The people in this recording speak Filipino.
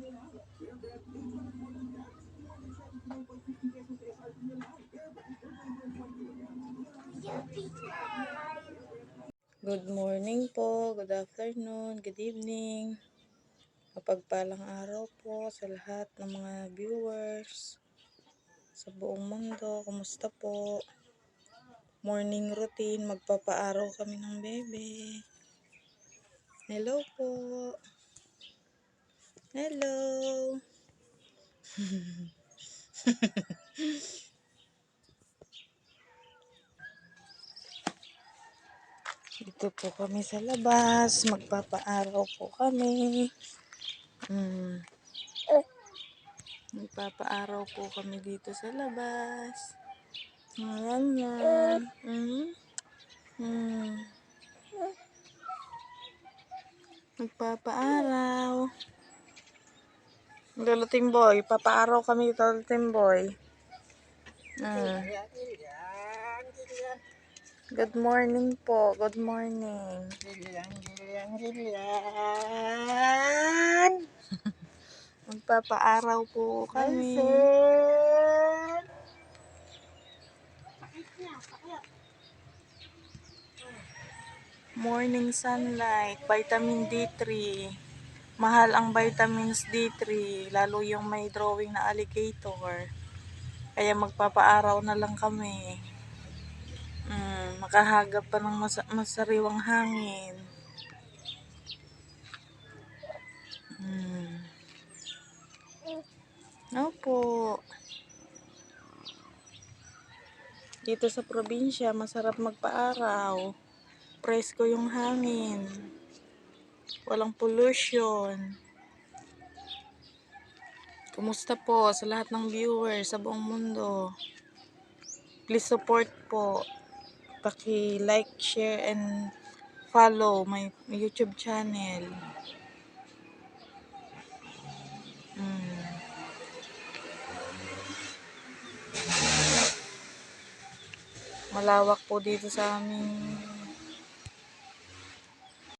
Good morning po, good afternoon, good evening. Mapagpalang araw po sa lahat ng mga viewers sa buong mundo. Kumusta po? Morning routine, magpapaaraw kami ng bebe. Hello po. Hello. Dito po kami sa labas, magpapaaraw po kami. Magpapaaraw po kami dito sa labas. Ganyan. Magpapaaraw. Lolo Timboy, papaaraw kami dito, Lolo Timboy. Good morning po, good morning. Magpapaaraw po kami. Morning sunlight, vitamin D3. Mahal ang vitamins D3, lalo yung may drawing na alligator. Kaya magpapaaraw na lang kami. Makahagap pa ng masariwang hangin. Opo. Dito sa probinsya, masarap magpaaraw. Presko yung hangin. Walang pollution. Kumusta po sa lahat ng viewers sa buong mundo? Please support po. Paki-like, share, and follow my YouTube channel. Malawak po dito sa aming